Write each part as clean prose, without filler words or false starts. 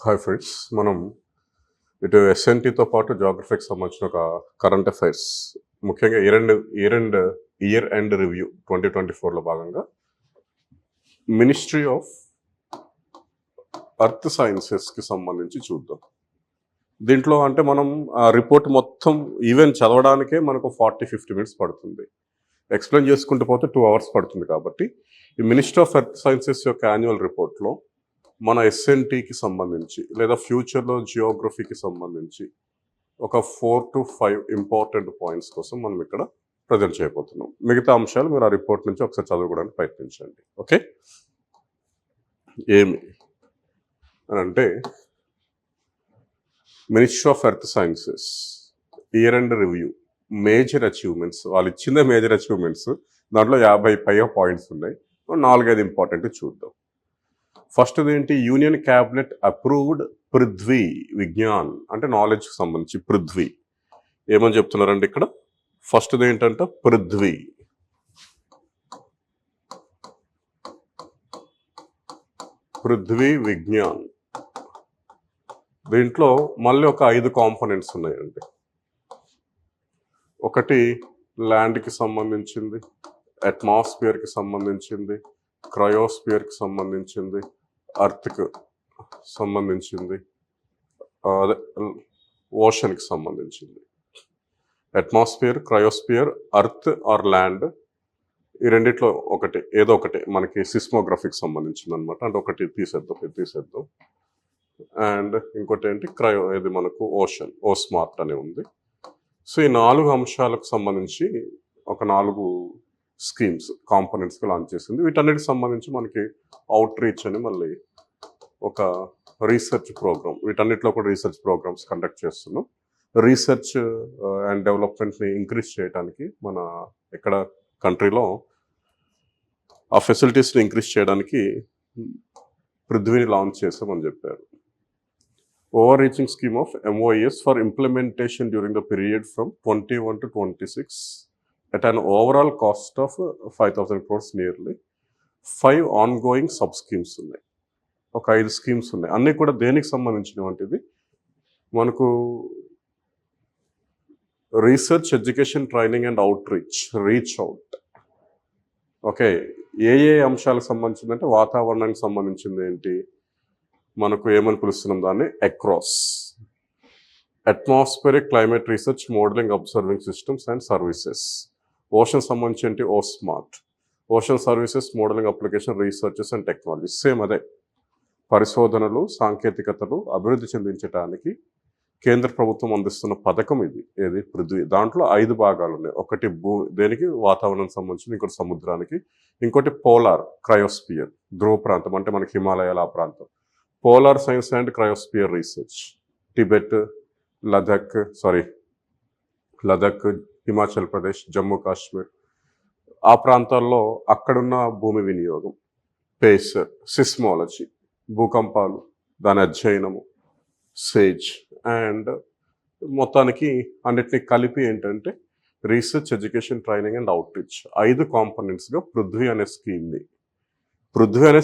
Hi friends, మనం ఇటు ఎస్ఎన్టీతో పాటు జాగ్రఫీకి సంబంధించిన ఒక కరెంట్ అఫైర్స్, ముఖ్యంగా ఇయర్ ఎండ్ రివ్యూ 2024లో భాగంగా మినిస్ట్రీ ఆఫ్ ఎర్త్ సైన్సెస్కి సంబంధించి చూద్దాం. దీంట్లో అంటే మనం ఆ రిపోర్ట్ మొత్తం ఈవెన్ చదవడానికే మనకు 40-50 మినిట్స్ పడుతుంది. ఎక్స్ప్లెయిన్ చేసుకుంటూ పోతే 2 అవర్స్ పడుతుంది. కాబట్టి ఈ మినిస్ట్రీ ఆఫ్ ఎర్త్ సైన్సెస్ యొక్క యాన్యువల్ రిపోర్ట్లో మన ఎస్ఎన్టీకి సంబంధించి లేదా ఫ్యూచర్లో జియోగ్రఫీకి సంబంధించి ఒక 4 to 5 ఇంపార్టెంట్ పాయింట్స్ కోసం మనం ఇక్కడ ప్రజెంట్ చేయబోతున్నాం. మిగతా అంశాలు మీరు ఆ రిపోర్ట్ నుంచి ఒకసారి చదువుకోవడానికి ప్రయత్నించండి. ఓకే, ఏమి అని అంటే ministry of earth sciences year and review major achievements, వాళ్ళు ఇచ్చిందే మేజర్ అచీవ్మెంట్స్. దాంట్లో 50 పైగా పాయింట్స్ ఉన్నాయి. 4-5 ఇంపార్టెంట్ చూద్దాం. ఫస్ట్ ఏంటి, union cabinet approved Prithvi Vigyan, అంటే నాలెడ్జ్కి సంబంధించి పృథ్వీ ఏమని చెప్తున్నారండి ఇక్కడ. ఫస్ట్ ఏంటంటే పృథ్వీ విజ్ఞాన్. దీంట్లో మళ్ళీ ఒక 5 కాంపోనెంట్స్ ఉన్నాయండి. ఒకటి ల్యాండ్కి సంబంధించింది, అట్మాస్ఫియర్కి సంబంధించింది, క్రయోస్ఫియర్కి సంబంధించింది, అర్త్కి సంబంధించింది, అదే ఓషన్కి సంబంధించింది. అట్మాస్ఫియర్, క్రయోస్ఫియర్, అర్త్ ఆర్ ల్యాండ్, ఈ రెండిట్లో ఒకటి ఏదో ఒకటి మనకి సిస్మోగ్రఫీకి సంబంధించింది అనమాట. అంటే ఒకటి తీసేద్దాం. అండ్ ఇంకోటి ఏంటి, ఇది మనకు ఓస్మార్ట్ అనే ఉంది. సో ఈ 4 అంశాలకు సంబంధించి ఒక 4 స్కీమ్స్ కాంపోనెంట్స్కి లాంచ్ చేసింది. వీటన్నిటికి సంబంధించి మనకి అవుట్ రీచ్ అని మళ్ళీ ఒక రీసెర్చ్ ప్రోగ్రామ్, వీటన్నిటిలో కూడా రీసెర్చ్ ప్రోగ్రామ్స్ కండక్ట్ చేస్తున్నాం. రీసెర్చ్ అండ్ డెవలప్మెంట్ని ఇంక్రీజ్ చేయడానికి మన ఇక్కడ కంట్రీలో ఆ ఫెసిలిటీస్ని ఇంక్రీజ్ చేయడానికి పృథ్వీని లాంచ్ చేసామని చెప్పారు. Over reaching scheme of MOES for implementation during the period from 21 to 26 at an overall cost of 5,000 crores nearly. 5 ongoing sub schemes ఉన్నాయి, ఒక 5 స్కీమ్స్ ఉన్నాయి. అన్నీ కూడా దేనికి సంబంధించినటువంటిది, మనకు research, education, training and reach out. Okay, ఏ అంశాలకు సంబంధించిందంటే వాతావరణానికి సంబంధించింది ఏంటి, మనకు ఏమని పిలుస్తున్నాం దాన్ని, across atmospheric climate research, modelling, observing systems and services. Ocean సంబంధించి ఏంటి, OSMART. Ocean services, modelling, application, researches and technology. Same అదే, పరిశోధనలు, సాంకేతికతలు అభివృద్ధి చెందించడానికి కేంద్ర ప్రభుత్వం అందిస్తున్న పథకం ఇది. ఏది, పృథ్వీ. దాంట్లో 5 భాగాలు ఉన్నాయి. ఒకటి దేనికి, వాతావరణం సంబంధించి, ఇంకోటి సముద్రానికి, ఇంకోటి పోలార్ క్రయోస్పియర్, ధ్రువ ప్రాంతం అంటే మనకి హిమాలయాల ఆ ప్రాంతం. Polar science and cryosphere research, Tibet, Ladakh, Himachal Pradesh, Jammu Kashmir ఆ ప్రాంతాల్లో అక్కడున్న భూమి వినియోగం, పేసర్, సిస్మాలజీ, భూకంపాలు, దాని అధ్యయనము, సేజ్ అండ్ మొత్తానికి అన్నిటినీ కలిపి ఏంటంటే research, education, training and outreach. 5 కాంపోనెంట్స్గా పృథ్వీ అనే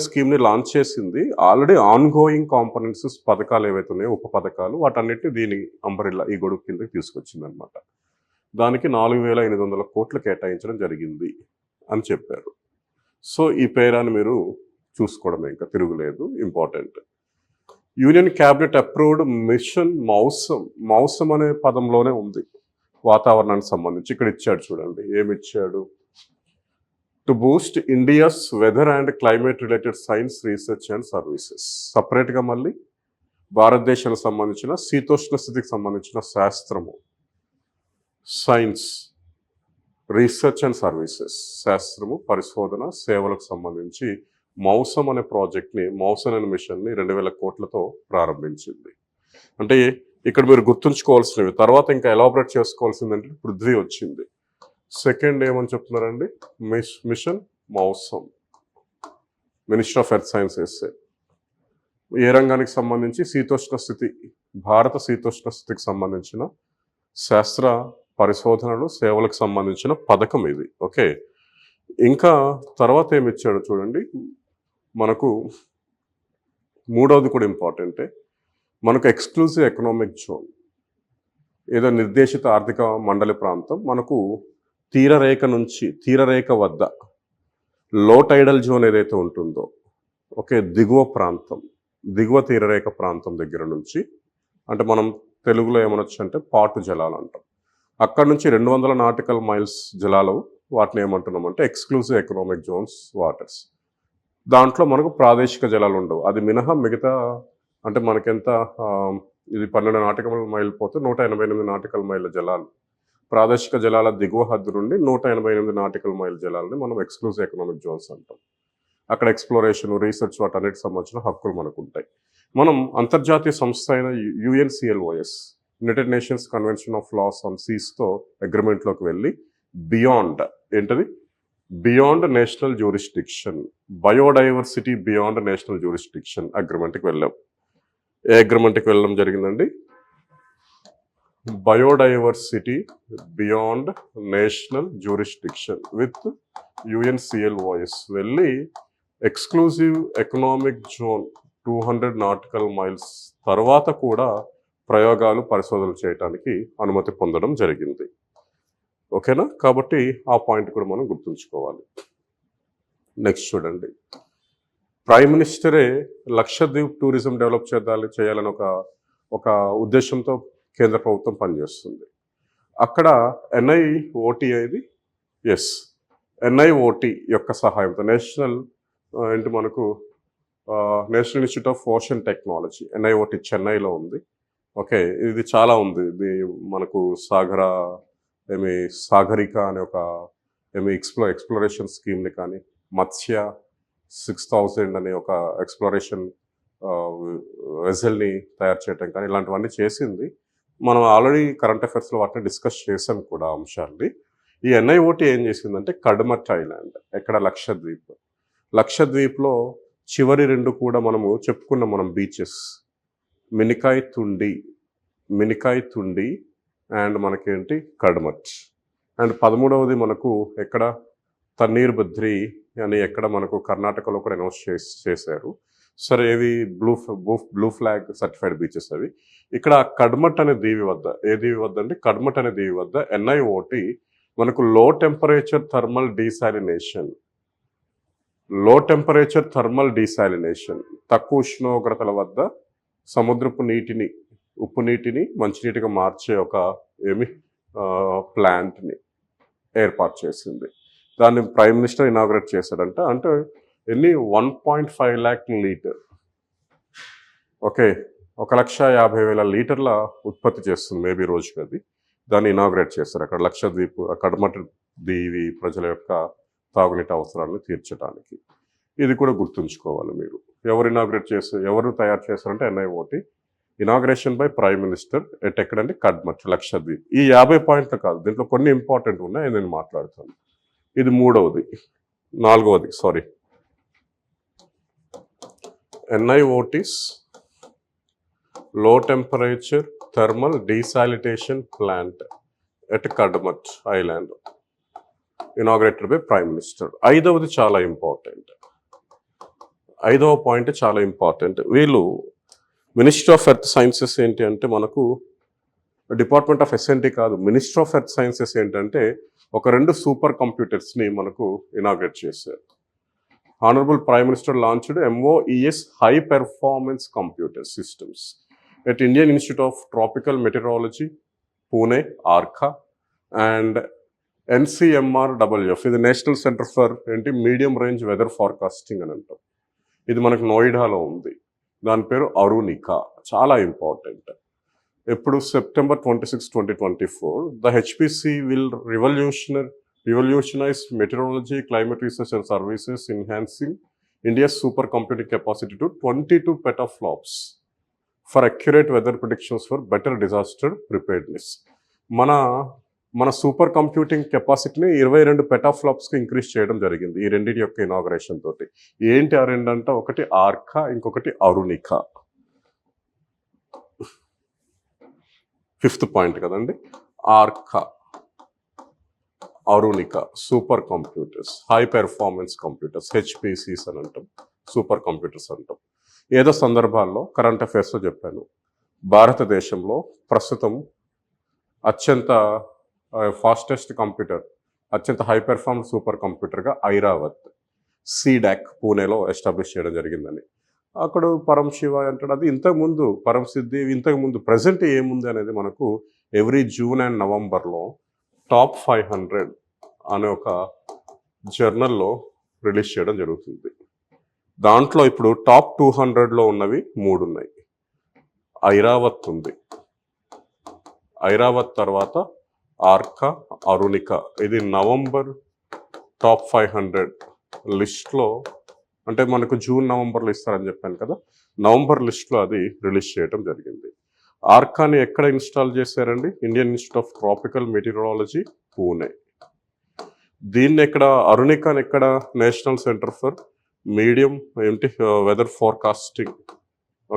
స్కీమ్ని లాంచ్ చేసింది. ఆల్రెడీ ఆన్గోయింగ్ కాంపోనెంట్స్ పథకాలు ఏవైతే ఉన్నాయో, ఉప పథకాలు, వాటన్నిటిని దీని అంబరిల్లా, ఈ గొడుగు కిందకి తీసుకొచ్చింది అనమాట. దానికి 4,800 కోట్లు కేటాయించడం జరిగింది అని చెప్పారు. సో ఈ పేరాన్ని మీరు చూసుకోవడమే, ఇంకా తిరుగులేదు, important. Union cabinet approved mission Mausam అనే పదంలోనే ఉంది వాతావరణానికి సంబంధించి. ఇక్కడ ఇచ్చాడు చూడండి, ఏమిచ్చాడు, to boost India's weather and climate related science, research and services. సపరేట్గా మళ్ళీ భారతదేశానికి సంబంధించిన శీతోష్ణ స్థితికి సంబంధించిన శాస్త్రము, సైన్స్, రీసెర్చ్ అండ్ సర్వీసెస్, శాస్త్రము, పరిశోధన, సేవలకు సంబంధించి మౌసమ్ అనే ప్రాజెక్ట్ని, మౌసమ్ అనే మిషన్ని 2,000 కోట్లతో ప్రారంభించింది. అంటే ఇక్కడ మీరు గుర్తుంచుకోవాల్సినవి, తర్వాత ఇంకా ఎలాబరేట్ చేసుకోవాల్సిందంటే పృథ్వీ వచ్చింది. సెకండ్ ఏమని చెప్తున్నారండి, mission Mausam, ministry of earth sciences. ఏ రంగానికి సంబంధించి, శీతోష్ణ స్థితి, భారత శీతోష్ణ స్థితికి సంబంధించిన శాస్త్ర పరిశోధనలు, సేవలకు సంబంధించిన పథకం ఇది. ఓకే, ఇంకా తర్వాత ఏమి ఇచ్చాడో చూడండి, మనకు మూడవది కూడా ఇంపార్టెంటే, మనకు ఎక్స్క్లూజివ్ ఎకనామిక్ జోన్ ఏదో నిర్దేశిత ఆర్థిక మండలి ప్రాంతం మనకు తీరరేఖ వద్ద లో టైడల్ జోన్ ఏదైతే ఉంటుందో, ఓకే, దిగువ తీరరేఖ ప్రాంతం దగ్గర నుంచి, అంటే మనం తెలుగులో ఏమనొచ్చు అంటే పాటు జలాలు అంటాం. అక్కడ నుంచి 200 నాటికల్ మైల్స్ జలాలు, వాటిని ఏమంటున్నామంటే ఎక్స్క్లూజివ్ ఎకనామిక్ జోన్స్ వాటర్స్. దాంట్లో మనకు ప్రాదేశిక జలాలు ఉండవు. అది మినహా మిగతా అంటే మనకెంత ఇది 12 నాటికల్ మైల్ పోతే 188 నాటికల్ మైళ్ళ జలాలు, ప్రాదేశిక జలాల దిగువ హద్దు నుండి 188 నాటికల్ మైల్ జలాలని మనం ఎక్స్క్లూజివ్ ఎకనామిక్ జోన్స్ అంటాం. అక్కడ ఎక్స్ప్లోరేషన్, రీసెర్చ్ వాటన్నిటికి సంబంధించిన హక్కులు మనకు ఉంటాయి. మనం అంతర్జాతీయ సంస్థ అయిన UNCLOS, united nations convention of laws on సీస్తో అగ్రిమెంట్లోకి వెళ్ళి beyond national jurisdiction, biodiversity beyond national jurisdiction అగ్రిమెంట్కి వెళ్ళాం. ఏ అగ్రిమెంట్కి వెళ్ళడం జరిగిందండి? Biodiversity beyond national jurisdiction with UNCLOS వెళ్ళి exclusive economic zone 200 nautical miles తర్వాత కూడా ప్రయోగాలు, పరిశోధనలు చేయడానికి అనుమతి పొందడం జరిగింది. ఓకేనా? కాబట్టి ఆ పాయింట్ కూడా మనం గుర్తుంచుకోవాలి. నెక్స్ట్ చూడండి, ప్రైమ్ మినిస్టరే లక్షద్వీప్ టూరిజం డెవలప్ చేయాలని ఒక ఉద్దేశంతో కేంద్ర ప్రభుత్వం పనిచేస్తుంది. అక్కడ NIOT యొక్క సహాయంతో national institute of ocean technology, NIOT చెన్నైలో ఉంది. ఓకే, ఇది చాలా ఉంది. ఇది మనకు సాగరిక అనే ఒక ఎక్స్ప్లోరేషన్ స్కీమ్ని కానీ, మత్స్య 6000 అనే ఒక ఎక్స్ప్లోరేషన్ వెజల్ని తయారు చేయటం కానీ, ఇలాంటివన్నీ చేసింది. మనం ఆల్రెడీ కరెంట్ అఫైర్స్లో వాటిని డిస్కస్ చేసాం కూడా అంశాన్ని. ఈ NIOT ఏం చేసిందంటే కడమట్ ఐలాండ్, ఎక్కడ లక్షద్వీప్లో చివరి 2 కూడా మనము చెప్పుకున్నాం. మనం బీచెస్ మినికాయ్ తుండి అండ్ మనకేంటి కడమట్, అండ్ 13వది మనకు ఎక్కడ తన్నీర్ బద్రి అని ఎక్కడ మనకు కర్ణాటకలో కూడా అనౌన్స్ చేశారు. సరే, ఇవి బ్లూ ఫ్లాగ్ సర్టిఫైడ్ బీచెస్ అవి. ఇక్కడ కడమట్ అనే దీవి వద్ద, కడమట్ అనే దీవి వద్ద NIOT మనకు లో టెంపరేచర్ థర్మల్ డీసాలినేషన్, తక్కువ ఉష్ణోగ్రతల వద్ద సముద్రపు నీటిని, ఉప్పు నీటిని మంచినీటిగా మార్చే ఒక ప్లాంట్ని ఏర్పాటు చేసింది. దాన్ని ప్రైమ్ మినిస్టర్ ఇనాగ్రేట్ చేశాడంట. అంటే 1.5 lakh లీటర్, ఓకే, 1,50,000 లీటర్ల ఉత్పత్తి చేస్తుంది మేబీ రోజుకి. అది దాన్ని ఇనాగ్రేట్ చేస్తారు అక్కడ లక్షద్వీప్ కడమటి దీవి ప్రజల యొక్క తాగునీటి అవసరాలను తీర్చడానికి. ఇది కూడా గుర్తుంచుకోవాలి మీరు. ఎవరు తయారు చేస్తారంటే NIOT, inauguration by prime minister ఎక్కడంటే కడమట్, లక్షద్వీప్. ఈ 50 పాయింట్లు కాదు, దీంట్లో కొన్ని ఇంపార్టెంట్ ఉన్నాయి, నేను మాట్లాడతాను. ఇది 4వది. NIOT's లో temperature thermal desalination plant at Kadmat island, inaugurated by prime minister. 5వది చాలా ఇంపార్టెంట్. 5వ పాయింట్ చాలా ఇంపార్టెంట్. వీళ్ళు మినిస్ట్రీ ఆఫ్ ఎర్త్ సైన్సెస్ ఏంటి అంటే, మనకు డిపార్ట్మెంట్ ఆఫ్ SNT కాదు, మినిస్ట్రీ ఆఫ్ ఎర్త్ సైన్సెస్ ఏంటంటే ఒక 2 సూపర్ కంప్యూటర్స్ని మనకు ఇనాగ్రేట్ చేశారు. Honourable prime minister launched MOES high performance computer systems at Indian institute of tropical meteorology, Pune, Arka, and NCMRWF, ఇది national centre for medium range weather forecasting అని అంటాం. ఇది మనకు నోయిడాలో ఉంది. దాని పేరు అరుణికా, చాలా ఇంపార్టెంట్. ఎప్పుడు September 26, 2024 the HPC will revolutionize meteorology, climate research and services, enhancing India's supercomputing capacity to 22 petaflops for accurate weather predictions for better disaster preparedness. మన సూపర్ కంప్యూటింగ్ కెపాసిటీని 22 petaflopsకి ఇంక్రీజ్ చేయడం జరిగింది ఈ రెండింటి యొక్క ఇనాగ్రేషన్ తోటి. ఏంటి ఆ రెండు అంటే, ఒకటి ఆర్కా, ఇంకొకటి అరుణికా. 5th పాయింట్ కదండి, Arka, Arunika super computers, high performance computers, HPCs అని అంటాం, సూపర్ కంప్యూటర్స్ అంటాం. ఏదో సందర్భాల్లో కరెంట్ అఫైర్స్లో చెప్పాను, భారతదేశంలో ప్రస్తుతం అత్యంత ఫాస్టెస్ట్ కంప్యూటర్, అత్యంత హై పెర్ఫార్మ్ సూపర్ కంప్యూటర్గా ఐరావత్ సీడాక్ పూణేలో ఎస్టాబ్లిష్ చేయడం జరిగిందని. అక్కడ పరం శివ అంటాడు. అది ఇంతకుముందు పరం సిద్ధి ఇంతకుముందు ప్రజెంట్ ఏముంది అనేది మనకు ఎవ్రీ జూన్ అండ్ నవంబర్లో టాప్ 500 అనే ఒక జర్నల్లో రిలీజ్ చేయడం జరుగుతుంది. దాంట్లో ఇప్పుడు టాప్ 200లో ఉన్నవి 3 ఉన్నాయి. ఐరావత్ ఉంది, ఐరావత్ తర్వాత ఆర్కా, అరుణిక. ఇది నవంబర్ టాప్ 500 లిస్ట్లో, అంటే మనకు జూన్ నవంబర్లో ఇస్తారని చెప్పాను కదా, నవంబర్ లిస్ట్లో అది రిలీజ్ చేయడం జరిగింది. ఆర్కాని ఎక్కడ ఇన్స్టాల్ చేశారండి? Indian institute of tropical meteorology Pune. దీన్ని ఎక్కడ, అరుణికాని ఎక్కడ? National centre for Medium Weather Forecasting,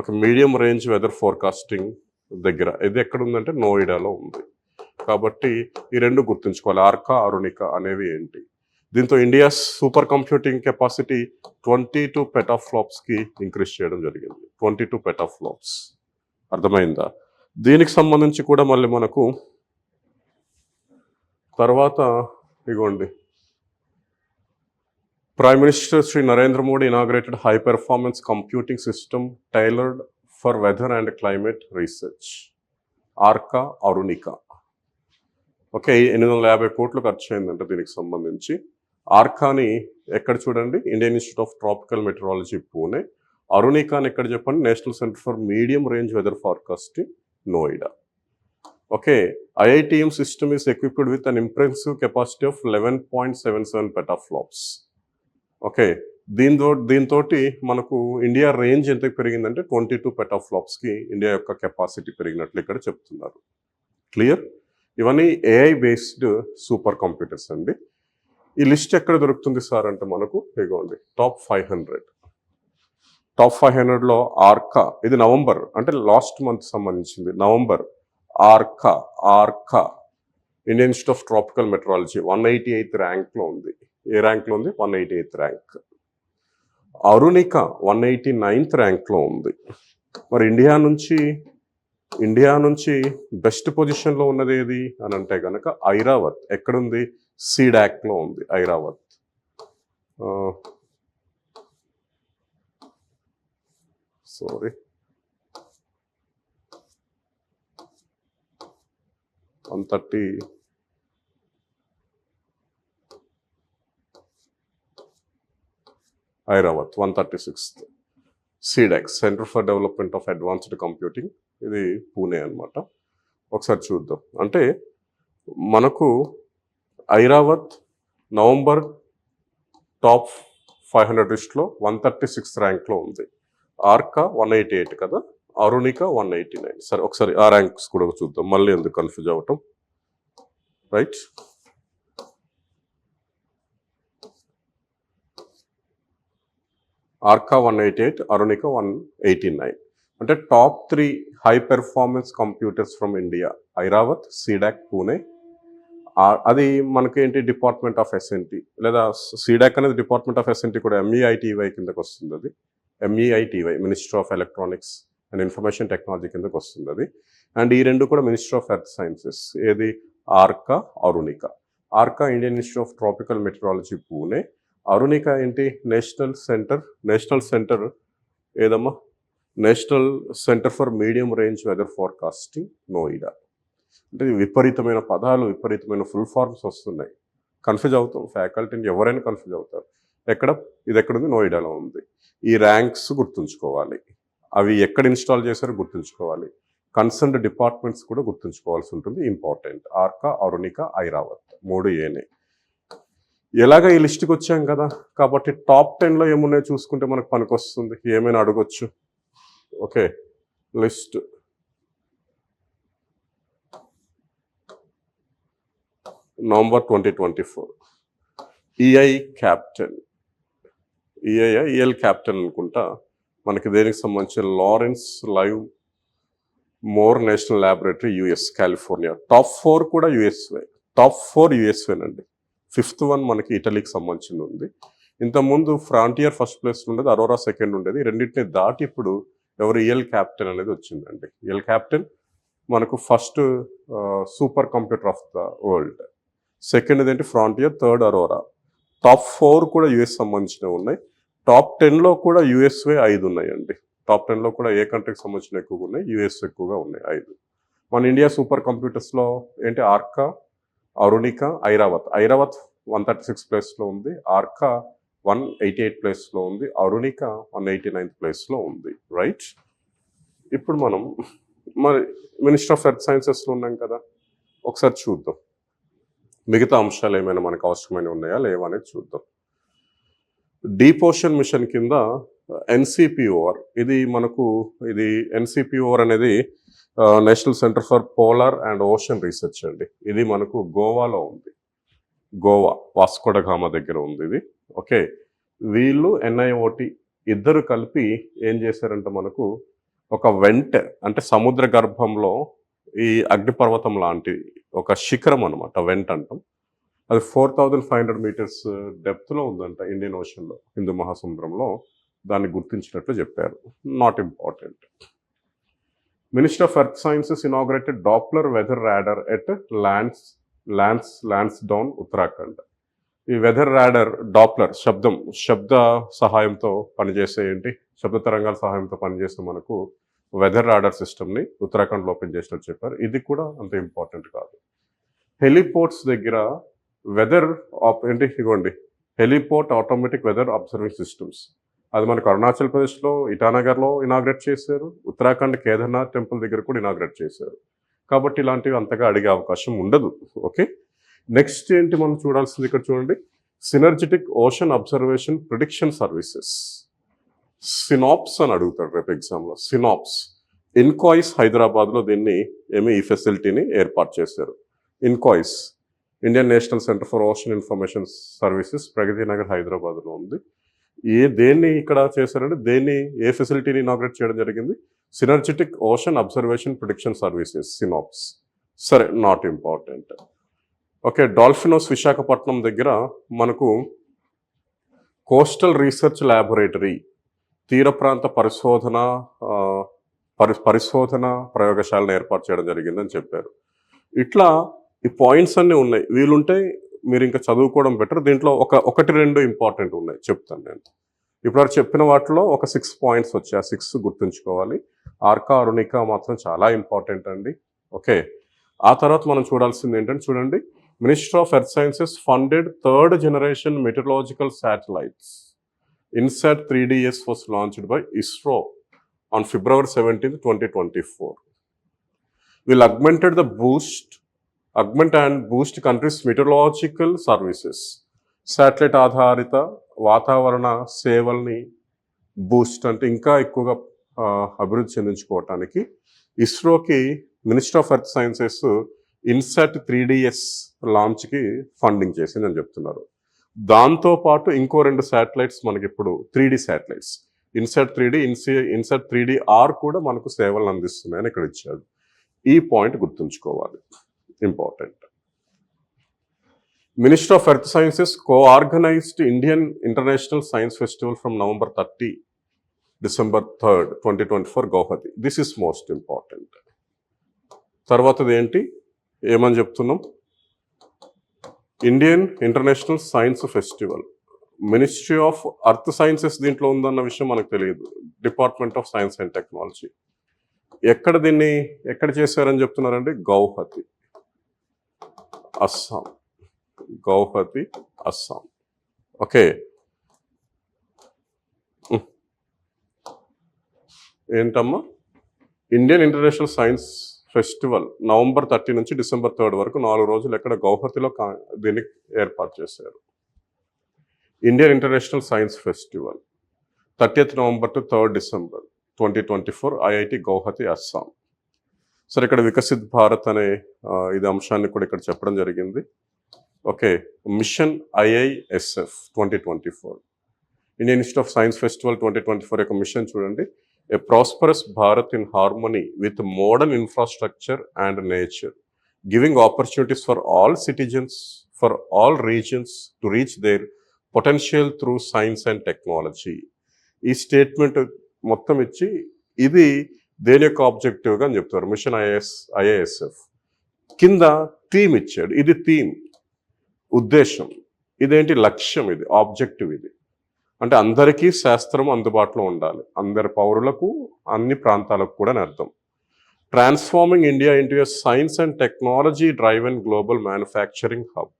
ఒక మీడియం రేంజ్ వెదర్ ఫోర్కాస్టింగ్ దగ్గర. ఇది ఎక్కడ ఉందంటే నోయిడాలో ఉంది. కాబట్టి ఈ రెండు గుర్తుంచుకోవాలి, ఆర్కా, అరుణిక అనేవి ఏంటి. దీంతో ఇండియా సూపర్ కంప్యూటింగ్ కెపాసిటీ 22 పెటాఫ్లాప్స్కి ఇంక్రీజ్ చేయడం జరిగింది. 22 పెటాఫ్లాప్స్. అర్థమైందా? దీనికి సంబంధించి కూడా మళ్ళీ మనకు తర్వాత ఇగోండి, Prime Minister Sri Narendra Modi inaugurated high performance computing system tailored for weather and climate research. Arka, Arunika. Okay, 850 కోట్లు ఖర్చు అయిందంట దీనికి సంబంధించి. ఆర్కాని ఎక్కడ చూడండి? Indian institute of tropical meteorology Pune. అరుణికాని ఎక్కడ చెప్పండి? National centre for medium range weather forecasting Noida. Okay, IITM system is equipped with an impressive capacity of 11.77 petaflops. Okay, దీంతో మనకు ఇండియా రేంజ్ ఎంత పెరిగిందంటే 22 పెటాఫ్లాప్స్కి ఇండియా యొక్క కెపాసిటీ పెరిగినట్లు ఇక్కడ చెప్తున్నారు. క్లియర్? ఇవన్నీ AI బేస్డ్ సూపర్ కంప్యూటర్స్ అండి. ఈ లిస్ట్ ఎక్కడ దొరుకుతుంది సార్ అంటే మనకు ఇగోండి టాప్ 500. టాప్ 500లో ఆర్కా, ఇది నవంబర్ అంటే లాస్ట్ మంత్ సంబంధించింది. November Arka Indian institute of tropical Meteorology 188th ర్యాంక్లో ఉంది. ఏ ర్యాంక్లో ఉంది? 188th rank. అరుణిక 189th ర్యాంక్లో ఉంది. మరి ఇండియా నుంచి బెస్ట్ పొజిషన్లో ఉన్నది ఏది అని అంటే కనుక ఐరావత్. ఎక్కడుంది? సీడాక్లో ఉంది Airavat. Sorry, 130. Airavat 136th. C-DAC centre for development of advanced computing, ఇది పూణే అనమాట. ఒకసారి చూద్దాం. అంటే మనకు ఐరావత్ నవంబర్ టాప్ 500 లిస్ట్లో 136th ర్యాంక్లో ఉంది. ఆర్కా 188 కదా, అరుణిక 189. సరే, ఒకసారి ఆ ర్యాంక్స్ కూడా చూద్దాం, మళ్ళీ ఎందుకు కన్ఫ్యూజ్ అవ్వటం. రైట్, ఆర్కా 188, అరుణిక 189. అంటే top 3 high performance computers from India Airavat, C-DAC, Pune. అది మనకేంటి? డిపార్ట్మెంట్ ఆఫ్ SNT, లేదా సీడాక్ అనేది డిపార్ట్మెంట్ ఆఫ్ SNT కూడా MEITY కిందకు వస్తుంది. అది MEITY ministry of electronics and information technology కిందకు వస్తుంది అది. అండ్ ఈ రెండు కూడా మినిస్ట్రీ ఆఫ్ ఎర్త్ సైన్సెస్. ఏది? Arka, Arunika. Arka Indian institute of tropical meteorology Pune. Arunika ఏంటి? నేషనల్ సెంటర్ ఏదమ్మా? National centre for medium range weather forecasting Noida. అంటే విపరీతమైన పదాలు, విపరీతమైన ఫుల్ ఫార్మ్స్ వస్తున్నాయి. కన్ఫ్యూజ్ అవుతాం, ఫ్యాకల్టీని ఎవరైనా కన్ఫ్యూజ్ అవుతారు. ఇది ఎక్కడుంది? నోయిడాలో ఉంది. ఈ ర్యాంక్స్ గుర్తుంచుకోవాలి. అవి ఎక్కడ ఇన్స్టాల్ చేశారో గుర్తుంచుకోవాలి. కన్సర్న్డ్ డిపార్ట్మెంట్స్ కూడా గుర్తుంచుకోవాల్సి ఉంటుంది. ఇంపార్టెంట్. ఆర్కా, అరుణిక, ఐరావత్ 3 ఏనే. ఎలాగ ఈ లిస్ట్కి వచ్చాం కదా, కాబట్టి టాప్ 10లో ఏమున్నాయో చూసుకుంటే మనకు పనికి వస్తుంది. ఏమైనా అడగొచ్చు. Okay, list November 2024. EI captain, EL captain అనుకుంటా. మనకి దేనికి సంబంధించిన Lawrence live more national laboratory US California. Top 4 కూడా యుఎస్ఏ. టాప్ 4 యుఎస్ఏనండి. 5th వన్ మనకి ఇటలీకి సంబంధించింది ఉంది. ఇంతకుముందు ఫ్రాంటియర్ ఫస్ట్ ప్లేస్ ఉండేది, అరోరా సెకండ్ ఉండేది. రెండింటిని దాటి ఇప్పుడు ఎవరు ఈఎల్ క్యాప్టెన్ అనేది వచ్చిందండి. ఈఎల్ క్యాప్టెన్ మనకు first super computer of the world. Second ఏంటి ఫ్రాంటియర్, థర్డ్ అరోరా. టాప్ 4 కూడా యూఎస్ సంబంధించినవి ఉన్నాయి. టాప్ 10లో కూడా యూఎస్వే 5 ఉన్నాయండి. టాప్ 10లో కూడా ఏ కంట్రీకి సంబంధించిన ఎక్కువగా ఉన్నాయి, యూఎస్ ఎక్కువగా ఉన్నాయి 5. మన ఇండియా సూపర్ కంప్యూటర్స్లో ఏంటి ఆర్కా, అరుణిక, ఐరావత్. ఐరావత్ 136 ప్లేస్లో ఉంది, ఆర్కా 188 ప్లేస్లో ఉంది, అరుణిక 189 ప్లేస్లో ఉంది. రైట్. ఇప్పుడు మనం మరి మినిస్టర్ ఆఫ్ ఎర్త్ సైన్సెస్లో ఉన్నాం కదా, ఒకసారి చూద్దాం మిగతా అంశాలు ఏమైనా మనకు అవసరమైనవి ఉన్నాయా లేవా అనేది చూద్దాం. డీప్ ఓషన్ మిషన్ కింద ఎన్సిపిఓఆర్, ఇది ఎన్సిపిఓఆర్ అనేది national centre for polar and ocean research అండి. ఇది మనకు గోవాలో ఉంది. గోవా వాస్కోడగామా దగ్గర ఉంది ఇది. ఓకే, వీళ్ళు ఎన్ఐఓటి ఇద్దరు కలిపి ఏం చేశారంటే మనకు ఒక వెంట్ అంటే సముద్ర గర్భంలో ఈ అగ్నిపర్వతం లాంటి ఒక శిఖరం అనమాట, వెంట్ అంటాం. అది 4500 మీటర్స్ డెప్త్లో ఉందంట ఇండియన్ ఓషన్లో, హిందూ మహాసముద్రంలో. దాన్ని గుర్తించినట్లు చెప్పారు. Not important. Minister of earth sciences inaugurated Doppler weather radar at Lansdowne, Uttarakhand. ఈ వెదర్ రాడర్ డాప్లర్ శబ్ద సహాయంతో పనిచేసే శబ్ద తరంగాల సహాయంతో పనిచేసే మనకు వెదర్ రాడర్ సిస్టమ్ని ఉత్తరాఖండ్లో ఓపెన్ చేసినట్టు చెప్పారు. ఇది కూడా అంత ఇంపార్టెంట్ కాదు. హెలిపోర్ట్స్ దగ్గర ఇదిగోండి హెలిపోర్ట్ ఆటోమేటిక్ వెదర్ అబ్జర్వింగ్ సిస్టమ్స్. అది మనకు అరుణాచల్ ప్రదేశ్లో ఇటానగర్లో ఇనాగ్రేట్ చేశారు, ఉత్తరాఖండ్ కేదార్నాథ్ టెంపుల్ దగ్గర కూడా ఇనాగ్రేట్ చేశారు. కాబట్టి ఇలాంటివి అంతగా అడిగే అవకాశం ఉండదు. ఓకే, నెక్స్ట్ మనం చూడాల్సింది ఇక్కడ చూడండి, synergetic ocean observation prediction services. Synapse అని అడుగుతాడు రేపు ఎగ్జామ్లో. సినాప్స్ ఇన్కాయిస్ హైదరాబాద్లో ఈ ఫెసిలిటీని ఏర్పాటు చేశారు. INCOIS Indian national centre for ocean information services, Pragati Nagar హైదరాబాద్లో ఉంది. దేన్ని ఇక్కడ చేశారంటే ఏ ఫెసిలిటీని ఇనాగ్రేట్ చేయడం జరిగింది? Synergetic ocean observation prediction services, synapse. సరే, నాట్ ఇంపార్టెంట్. ఓకే, డాల్ఫినోస్ విశాఖపట్నం దగ్గర మనకు కోస్టల్ రీసెర్చ్ ల్యాబొరేటరీ, తీర ప్రాంత పరిశోధన ప్రయోగశాలను ఏర్పాటు చేయడం జరిగిందని చెప్పారు. ఇట్లా ఈ పాయింట్స్ అన్నీ ఉన్నాయి. వీలుంటే మీరు ఇంకా చదువుకోవడం బెటర్. దీంట్లో ఒకటి రెండు ఇంపార్టెంట్ ఉన్నాయి, చెప్తాను నేను. ఇప్పుడు చెప్పిన వాటిలో ఒక 6 పాయింట్స్ వచ్చాయి. ఆ 6 గుర్తుంచుకోవాలి. ఆర్కా, అరుణిక మాత్రం చాలా ఇంపార్టెంట్ అండి. ఓకే, ఆ తర్వాత మనం చూడాల్సింది ఏంటంటే చూడండి, minister of earth sciences funded 3rd generation meteorological satellites. INSAT 3DS was launched by ISRO on February 17, 2024. Will augment and boost countries' meteorological services. Satellite ఆధారిత వాతావరణ సేవల్ని బూస్ట్ అంటే ఇంకా ఎక్కువగా అభివృద్ధి చెందించుకోవటానికి ఇస్రోకి minister of earth sciences INSAT 3DS లాంచ్కి ఫండింగ్ చేసిందని చెప్తున్నారు. దాంతోపాటు ఇంకో 2 శాటిలైట్స్ మనకి ఇప్పుడు 3D satellites, INSAT 3D, INSAT 3DR కూడా మనకు సేవలను అందిస్తున్నాయని ఇక్కడ ఇచ్చాడు. ఈ పాయింట్ గుర్తుంచుకోవాలి, important. Minister of earth sciences co-organized Indian international science festival from November 30, December 3rd, 2024 Guwahati. This is most important. తర్వాతది ఏమని చెప్తున్నాం? Indian international science festival. Ministry of earth sciences దీంట్లో ఉందన్న విషయం మనకు తెలియదు. Department of science and technology. ఎక్కడ చేశారని చెప్తున్నారండి? గౌహతి, అస్సాం. గౌహతి, అస్సాం. ఓకే, ఏంటమ్మా? Indian international science festival November 30 నుంచి December 3 వరకు 4 రోజులు ఎక్కడ గౌహతిలో దీన్ని ఏర్పాటు చేశారు. Indian international science festival 30th November to 3rd December 2024 IIT Guwahati, Assam. సరే, ఇక్కడ వికసిత్ భారత్ అనే ఇది అంశాన్ని కూడా ఇక్కడ చెప్పడం జరిగింది. Okay, mission IISF 2024, Indian institute of science festival 2024 యొక్క మిషన్ చూడండి. A prosperous Bharat in harmony with modern infrastructure and nature, giving opportunities for all citizens, for all regions to reach their potential through science and technology. ఈ statement మొత్తం ఇచ్చి ఇది దేని యొక్క ఆబ్జెక్టివ్గా అని చెప్తారు, మిషన్ ఐఏఎస్ఎఫ్ కింద థీమ్ ఇచ్చాడు. ఇది థీమ్, ఉద్దేశం, ఇదేంటి లక్ష్యం, ఇది ఆబ్జెక్టివ్. ఇది అంటే అందరికీ శాస్త్రం అందుబాటులో ఉండాలి, అందరి పౌరులకు, అన్ని ప్రాంతాలకు కూడా అని అర్థం. Transforming India into a science and technology driven global manufacturing hub.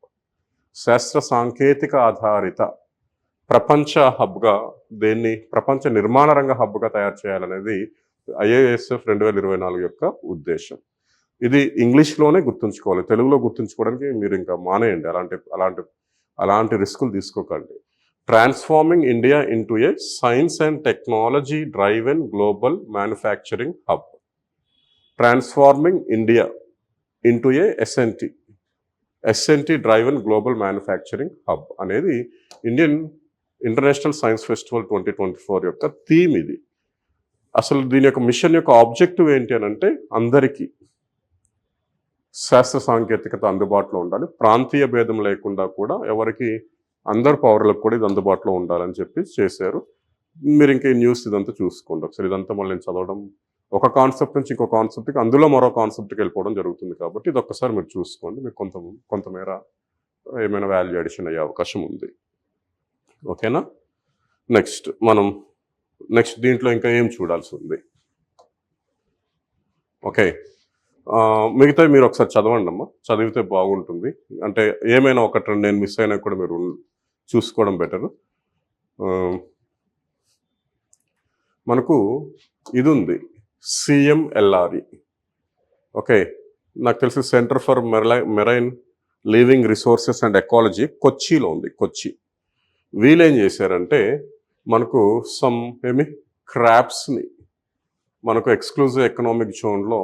శాస్త్ర సాంకేతిక ఆధారిత ప్రపంచ హబ్గా, దేన్ని ప్రపంచ నిర్మాణ రంగ హబ్గా తయారు చేయాలనేది ఐఏఎస్ఎఫ్ 2024 యొక్క ఉద్దేశం. ఇది ఇంగ్లీష్లోనే గుర్తుంచుకోవాలి, తెలుగులో గుర్తుంచుకోవడానికి మీరు ఇంకా మానేయండి, అలాంటి రిస్కులు తీసుకోకండి. Transforming India into a science and technology driven global manufacturing hub. Transforming India into a SNT driven global manufacturing hub అనేది ఇంటర్నేషనల్ సైన్స్ ఫెస్టివల్ 2024 యొక్క థీమ్ ఇది. అసలు దీని యొక్క మిషన్ యొక్క ఆబ్జెక్టివ్ ఏంటి అని అంటే, అందరికీ శాస్త్ర సాంకేతికత అందుబాటులో ఉండాలి, ప్రాంతీయ భేదం లేకుండా కూడా ఎవరికి, అందరు పౌరులకు కూడా ఇది అందుబాటులో ఉండాలని చెప్పి చేశారు. మీరు ఇంకా ఈ న్యూస్ ఇదంతా చూసుకోండి ఒకసారి. ఇదంతా మళ్ళీ నేను చదవడం, ఒక కాన్సెప్ట్ నుంచి ఇంకో కాన్సెప్ట్కి, అందులో మరో కాన్సెప్ట్కి వెళ్ళిపోవడం జరుగుతుంది. కాబట్టి ఇది ఒక్కసారి మీరు చూసుకోండి, మీకు కొంతమేర ఏమైనా వాల్యూ అడిషన్ అయ్యే అవకాశం ఉంది. ఓకేనా? నెక్స్ట్ దీంట్లో ఇంకా ఏం చూడాల్సి ఉంది? ఓకే, మిగతా మీరు ఒకసారి చదవండి అమ్మా, చదివితే బాగుంటుంది. అంటే ఏమైనా ఒకటి రెండు నేను మిస్ అయినా కూడా మీరు చూసుకోవడం బెటర్. మనకు ఇది ఉంది, CMLRE. ఓకే, నాకు తెలిసి centre for marine living resources and ecology కొచ్చిలో ఉంది. కొచ్చి వీళ్ళు ఏం చేశారంటే, మనకు క్రాప్స్ని మనకు ఎక్స్క్లూజివ్ ఎకనామిక్ జోన్లో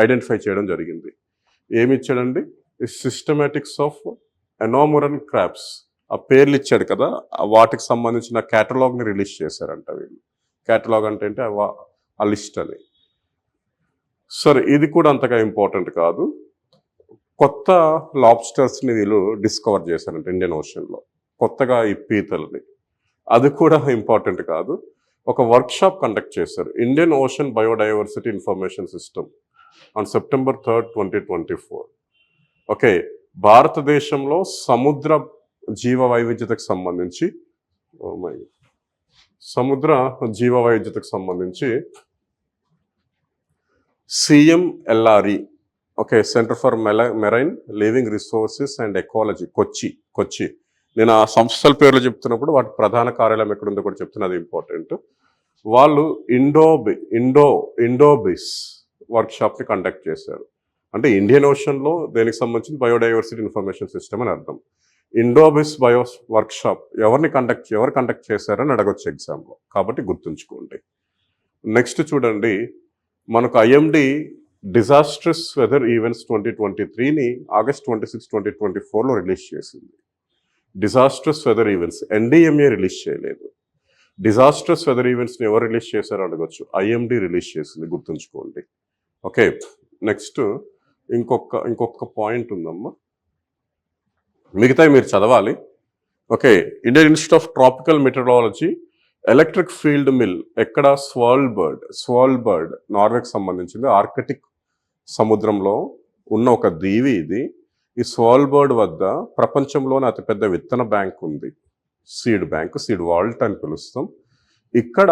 ఐడెంటిఫై చేయడం జరిగింది. ఏమి ఇచ్చాడండి? సిస్టమాటిక్స్ ఆఫ్ ఎనామరన్ క్రాప్స్, ఆ పేర్లు ఇచ్చాడు కదా, వాటికి సంబంధించిన క్యాటలాగ్ని రిలీజ్ చేశారంట వీళ్ళు. క్యాటలాగ్ అంటే ఆ లిస్ట్ అని. సరే, ఇది కూడా అంతగా ఇంపార్టెంట్ కాదు. కొత్త లాబ్స్టర్స్ని వీళ్ళు డిస్కవర్ చేశారంట ఇండియన్ ఓషన్లో, కొత్తగా ఈ పీతల్ని. అది కూడా ఇంపార్టెంట్ కాదు. ఒక వర్క్షాప్ కండక్ట్ చేశారు, Indian ocean biodiversity information system on September 3, 2024. Okay, భారతదేశంలో సముద్ర జీవ వైవిధ్యతకు సంబంధించి CMLRE, okay, centre for marine living resources and ecology, Kochi. నేను ఆ సంస్థల పేర్లు చెప్తున్నప్పుడు వాటి ప్రధాన కార్యాలయం ఎక్కడుందో కూడా చెప్తున్నది ఇంపార్టెంట్. వాళ్ళు ఇండోబిస్ వర్క్షాప్ని కండక్ట్ చేశారు. అంటే ఇండియన్ ఓషన్లో దేనికి సంబంధించిన బయోడైవర్సిటీ ఇన్ఫర్మేషన్ సిస్టమ్ అని అర్థం. ఇండోబిస్ వర్క్షాప్ ఎవరు కండక్ట్ చేశారని అడగొచ్చు ఎగ్జామ్లో, కాబట్టి గుర్తుంచుకోండి. నెక్స్ట్ చూడండి, మనకు IMD డిజాస్ట్రస్ వెదర్ ఈవెంట్స్ 2023ని August 26, 2024లో రిలీజ్ చేసింది. Disastrous weather events NDMA release చేయలేదు. డిజాస్ట్రస్ వెదర్ ఈవెంట్స్ని ఎవరు రిలీజ్ చేశారో అడగచ్చు, IMD రిలీజ్ చేసింది, గుర్తుంచుకోండి. ఓకే, నెక్స్ట్ ఇంకొక పాయింట్ ఉందమ్మా, మిగతా మీరు చదవాలి. Okay, Indian institute of tropical Meteorology electric field mill ఎక్కడ? స్వాల్బర్డ్ నార్వేకి సంబంధించింది. ఆర్కిటిక్ సముద్రంలో ఉన్న ఒక దీవి ఇది. ఈ స్వాల్బర్డ్ వద్ద ప్రపంచంలోనే అతిపెద్ద విత్తన బ్యాంక్ ఉంది, సీడ్ వాల్ట్ అని పిలుస్తాం. ఇక్కడ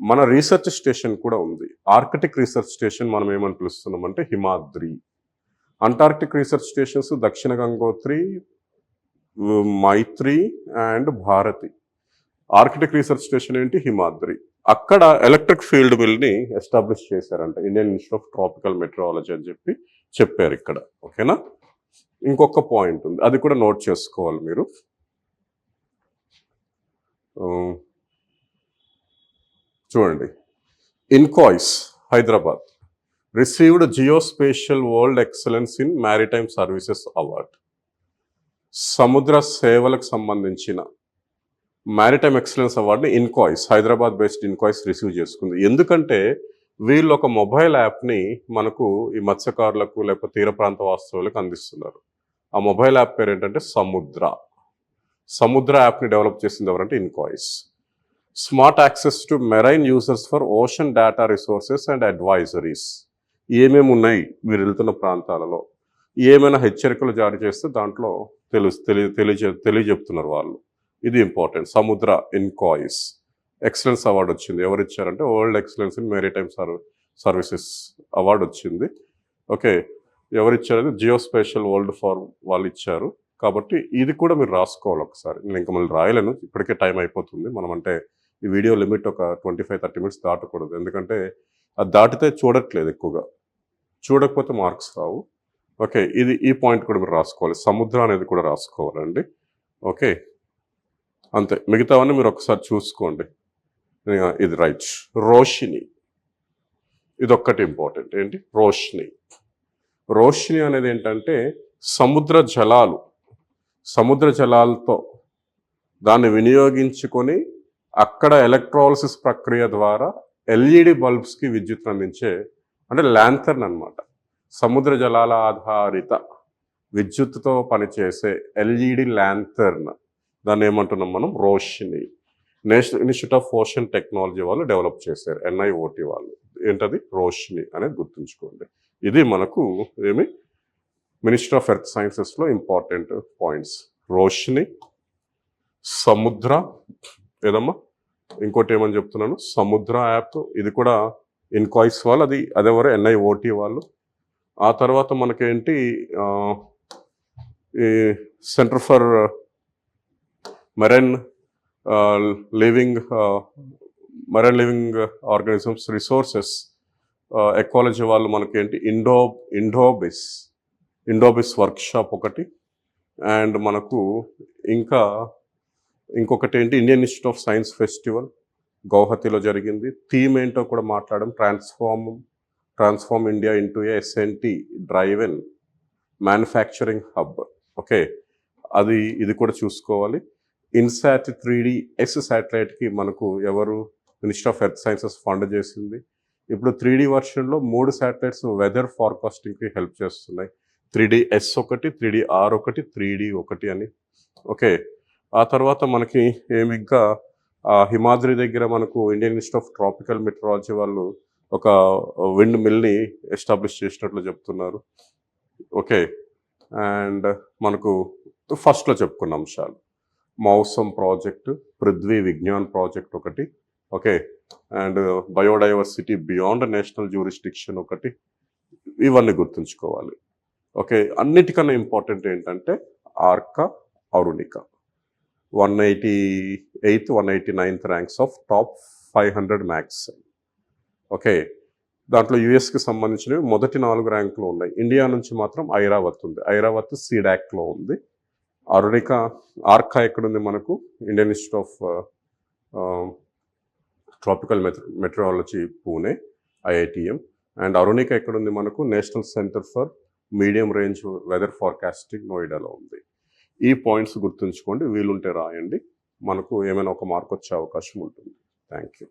మన రీసెర్చ్ స్టేషన్ కూడా ఉంది. ఆర్కిటిక్ రీసెర్చ్ స్టేషన్ మనం ఏమని పిలుస్తున్నామంటే Himadri. Antarctic research stations Dakshin Gangotri, Maitri and Bharati. Arctic research station ఏంటి? హిమాద్రి. అక్కడ ఎలక్ట్రిక్ ఫీల్డ్ మిల్ని ఎస్టాబ్లిష్ చేశారంట Indian institute of tropical meteorology అని చెప్పారు ఇక్కడ. ఓకేనా? ఇంకొక పాయింట్ ఉంది, అది కూడా నోట్ చేసుకోవాలి మీరు. చూడండి, INCOIS Hyderabad received geospatial world excellence in maritime services award. సముద్ర సేవలకు సంబంధించిన మ్యారిటైమ్ ఎక్సలెన్స్ అవార్డుని ఇన్కాయిస్, హైదరాబాద్ బేస్డ్ ఇన్కాయిస్ రిసీవ్ చేసుకుంది. ఎందుకంటే వీళ్ళు ఒక మొబైల్ యాప్ని మనకు ఈ మత్స్యకారులకు లేకపోతే తీర ప్రాంత వాస్తవులకు అందిస్తున్నారు. ఆ మొబైల్ యాప్ పేరు ఏంటంటే సముద్ర యాప్ని డెవలప్ చేసింది ఎవరంటే INCOIS. Smart access to marine users for ocean data resources and advisories. ఏమేమి ఉన్నాయి మీరు వెళ్తున్న ప్రాంతాలలో, ఏమైనా హెచ్చరికలు జారీ చేస్తే దాంట్లో తెలియజెప్తున్నారు వాళ్ళు. ఇది ఇంపార్టెంట్. సముద్ర ఇన్కాయిస్ ఎక్సలెన్స్ అవార్డు వచ్చింది. ఎవరు ఇచ్చారంటే world excellence in maritime services award వచ్చింది. ఓకే, ఎవరిచ్చారు? జియోస్పేషియల్ వరల్డ్ ఫోరం వాళ్ళు ఇచ్చారు. కాబట్టి ఇది కూడా మీరు రాసుకోవాలి ఒకసారి. నేను ఇంకా మళ్ళీ రాయలేను, ఇప్పటికే టైం అయిపోతుంది. మనం అంటే ఈ వీడియో లిమిట్ ఒక 25-30 మినిట్స్ దాటకూడదు, ఎందుకంటే అది దాటితే చూడట్లేదు ఎక్కువగా, చూడకపోతే మార్క్స్ రావు. ఓకే, ఈ పాయింట్ కూడా మీరు రాసుకోవాలి. సముద్రం అనేది కూడా రాసుకోవాలండి. ఓకే, అంతే. మిగతావన్నీ మీరు ఒకసారి చూసుకోండి. ఇది రైట్. రోషిని, ఇది ఒక్కటి ఇంపార్టెంట్. ఏంటి? రోషిని అనేది ఏంటంటే సముద్ర జలాలతో దాన్ని వినియోగించుకొని అక్కడ ఎలక్ట్రాలిసిస్ ప్రక్రియ ద్వారా ఎల్ఈడి బల్బ్స్కి విద్యుత్ అందించే, అంటే ల్యాంతర్న్ అనమాట. సముద్ర జలాల ఆధారిత విద్యుత్తుతో పనిచేసే ఎల్ఈడి ల్యాంతర్న్, దాన్ని ఏమంటున్నాం మనం? Roshni. National institute of ocean technology వాళ్ళు డెవలప్ చేశారు, NIOT వాళ్ళు. ఏంటది? రోషిని అనేది గుర్తుంచుకోండి. ఇది మనకు మినిస్ట్రీ ఆఫ్ ఎర్త్ సైన్సెస్లో ఇంపార్టెంట్ పాయింట్స్. రోషిని, సముద్ర, ఏదమ్మా ఇంకోటి ఏమని చెప్తున్నాను? సముద్ర యాప్, ఇది కూడా ఇన్కాయిస్ వాళ్ళు, అదెవరు? NIOT వాళ్ళు. ఆ తర్వాత మనకేంటి, ఈ centre for marine living organisms resources ecology వాళ్ళు మనకేంటి, ఇండోబిస్ వర్క్షాప్ ఒకటి. అండ్ మనకు ఇంకొకటి ఏంటి, Indian institute of science festival గౌహతిలో జరిగింది. థీమ్ ఏంటో కూడా మాట్లాడడం, transform India into a SNT driven manufacturing hub. Okay, ఇది కూడా చూసుకోవాలి. ఇన్సాట్ 3DS శాటిలైట్కి మనకు ఎవరు? Ministry of earth sciences fund చేసింది. ఇప్పుడు 3D వర్షన్లో 3 శాటిలైట్స్ వెదర్ ఫార్కాస్టింగ్కి హెల్ప్ చేస్తున్నాయి. 3DS ఒకటి, 3DR ఒకటి, 3D ఒకటి అని. ఓకే, ఆ తర్వాత మనకి ఇంకా హిమాద్రి దగ్గర మనకు Indian institute of tropical Meteorology వాళ్ళు ఒక విండ్ మిల్ని ఎస్టాబ్లిష్ చేసినట్లు చెప్తున్నారు. ఓకే, అండ్ మనకు ఫస్ట్లో చెప్పుకున్న అంశాలు, మౌసమ్ ప్రాజెక్టు, పృథ్వీ విజ్ఞాన్ ప్రాజెక్ట్ ఒకటి. Okay, and biodiversity beyond national jurisdiction ఒకటి. ఇవన్నీ గుర్తుంచుకోవాలి. ఓకే, అన్నిటికన్నా ఇంపార్టెంట్ ఏంటంటే Arka, Arunika 188th 189th ranks of top 500 max. Okay, దాంట్లో యుఎస్కి సంబంధించినవి మొదటి 4 ర్యాంకులు ఉన్నాయి. ఇండియా నుంచి మాత్రం ఐరావత్ ఉంది. ఐరావత్ సీడాక్లో ఉంది. ఆర్కా ఎక్కడుంది మనకు? Indian institute of tropical meteorology Pune, IITM. And Arunika ఎక్కడుంది మనకు? National centre for medium range weather forecasting, నోయిడాలో ఉంది. ఈ పాయింట్స్ గుర్తుంచుకోండి, వీలుంటే రాయండి. మనకు ఏమైనా ఒక మార్క్ వచ్చే అవకాశం ఉంటుంది. Thank you.